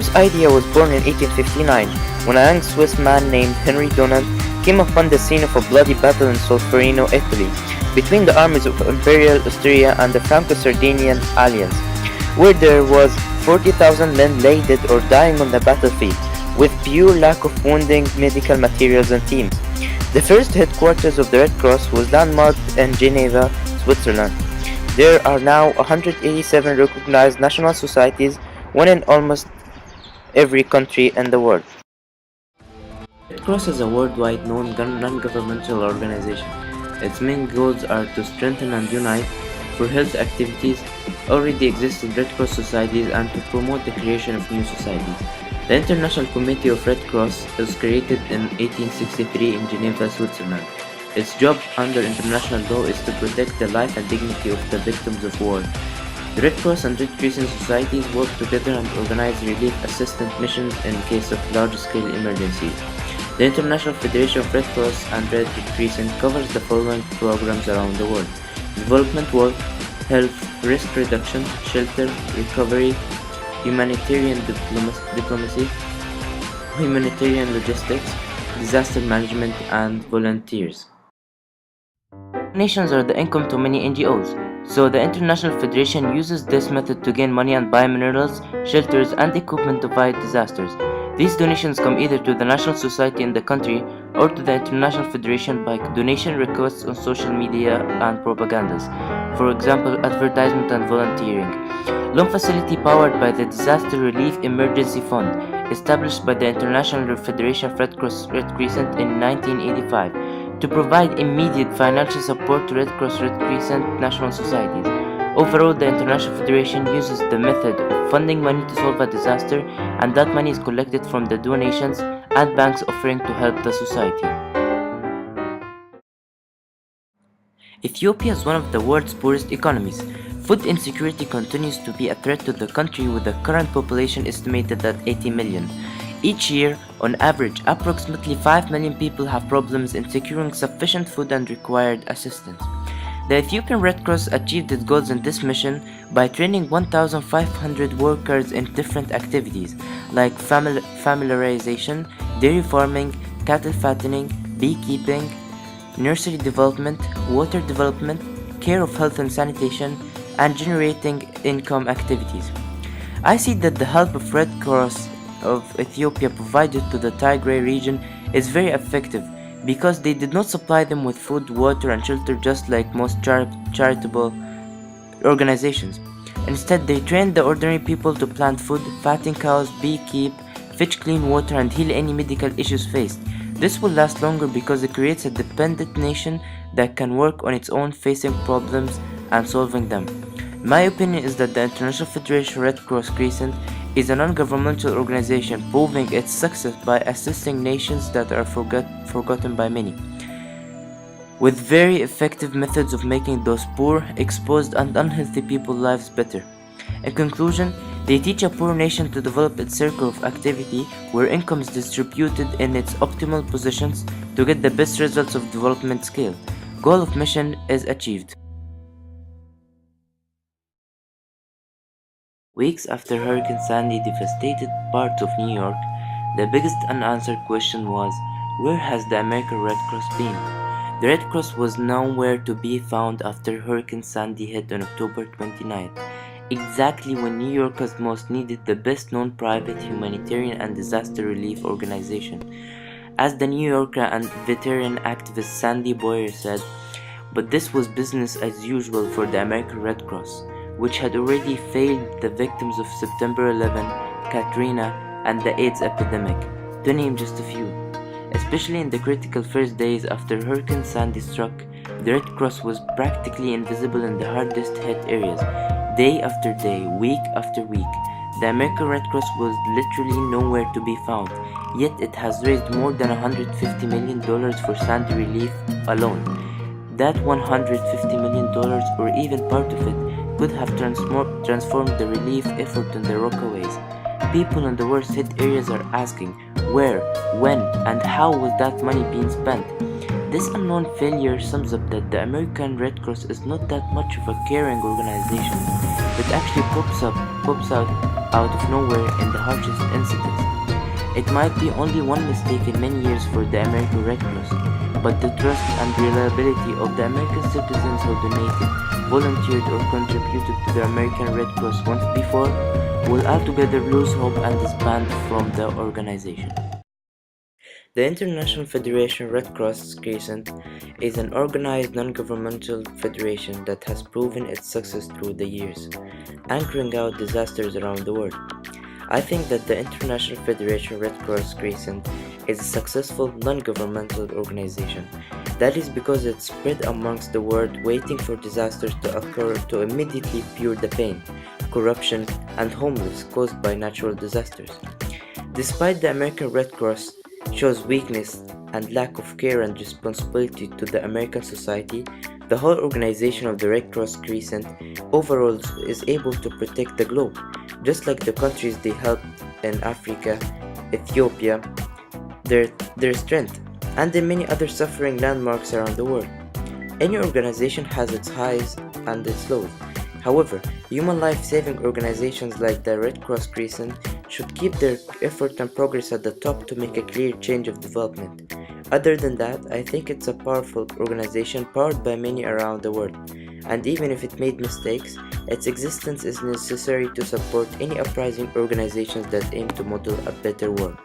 This idea was born in 1859 when a young Swiss man named Henry Dunant came upon the scene of a bloody battle in Solferino, Italy, between the armies of Imperial Austria and the Franco-Sardinian alliance, where there was 40,000 men lay dead or dying on the battlefield, with pure lack of wounding medical materials and teams. The first headquarters of the Red Cross was landmarked in Geneva, Switzerland. There are now 187 recognized national societies, one in almost every country in the world. Red Cross is a worldwide known non-governmental organization. Its main goals are to strengthen and unite for health activities, already existing Red Cross societies, and to promote the creation of new societies. The International Committee of Red Cross was created in 1863 in Geneva, Switzerland. Its job under international law is to protect the life and dignity of the victims of war. The Red Cross and Red Crescent societies work together and organize relief assistance missions in case of large-scale emergencies. The International Federation of Red Cross and Red Crescent covers the following programs around the world: development work, health, risk reduction, shelter, recovery, humanitarian diplomacy, humanitarian logistics, disaster management, and volunteers. Donations are the income to many NGOs, so the International Federation uses this method to gain money and buy minerals, shelters, and equipment to fight disasters. These donations come either to the national society in the country or to the International Federation by donation requests on social media and propagandas, for example, advertisement and volunteering. Loan facility powered by the Disaster Relief Emergency Fund, established by the International Federation of Red Cross Red Crescent in 1985 to provide immediate financial support to Red Cross Red Crescent national societies. Overall, the International Federation uses the method of funding money to solve a disaster, and that money is collected from the donations and banks offering to help the society. Ethiopia is one of the world's poorest economies. Food insecurity continues to be a threat to the country, with the current population estimated at 80 million. Each year, on average, approximately 5 million people have problems in securing sufficient food and required assistance. The Ethiopian Red Cross achieved its goals in this mission by training 1,500 workers in different activities like familiarization, dairy farming, cattle fattening, beekeeping, nursery development, water development, care of health and sanitation, and generating income activities. I see that the help of Red Cross of Ethiopia provided to the Tigray region is very effective because they did not supply them with food, water, and shelter just like most charitable organizations. Instead, they trained the ordinary people to plant food, fatten cows, beekeep, fetch clean water, and heal any medical issues faced. This will last longer because it creates a dependent nation that can work on its own, facing problems and solving them. My opinion is that the International Federation Red Cross Crescent is a non-governmental organization proving its success by assisting nations that are forgotten by many, with very effective methods of making those poor, exposed, and unhealthy people's lives better. In conclusion, they teach a poor nation to develop its circle of activity where income is distributed in its optimal positions to get the best results of development scale. Goal of mission is achieved. Weeks after Hurricane Sandy devastated parts of New York, the biggest unanswered question was, where has the American Red Cross been? The Red Cross was nowhere to be found after Hurricane Sandy hit on October 29th, exactly when New Yorkers most needed the best-known private humanitarian and disaster relief organization. As the New Yorker and veteran activist Sandy Boyer said, but this was business as usual for the American Red Cross, which had already failed the victims of September 11, Katrina, and the AIDS epidemic, to name just a few. Especially in the critical first days after Hurricane Sandy struck, the Red Cross was practically invisible in the hardest hit areas. Day after day, week after week, the American Red Cross was literally nowhere to be found, yet it has raised more than $150 million for Sandy relief alone. That $150 million, or even part of it, could have transformed the relief effort on the Rockaways. People in the worst hit areas are asking, where, when, and how was that money being spent? This unknown failure sums up that the American Red Cross is not that much of a caring organization, but actually pops out of nowhere in the harshest incidents. It might be only one mistake in many years for the American Red Cross, but the trust and reliability of the American citizens who donated, volunteered, or contributed to the American Red Cross once before will altogether lose hope and disband from the organization. The International Federation Red Cross Crescent is an organized non-governmental federation that has proven its success through the years, anchoring out disasters around the world. I think that the International Federation Red Cross Crescent is a successful non-governmental organization. That is because it's spread amongst the world waiting for disasters to occur to immediately cure the pain, corruption, and homelessness caused by natural disasters. Despite the American Red Cross shows weakness and lack of care and responsibility to the American society, the whole organization of the Red Cross Crescent overall is able to protect the globe, just like the countries they helped in Africa, Ethiopia, their strength, and in many other suffering landmarks around the world. Any organization has its highs and its lows. However, human life-saving organizations like the Red Cross Crescent should keep their effort and progress at the top to make a clear change of development. Other than that, I think it's a powerful organization powered by many around the world, and even if it made mistakes, its existence is necessary to support any uprising organizations that aim to model a better world.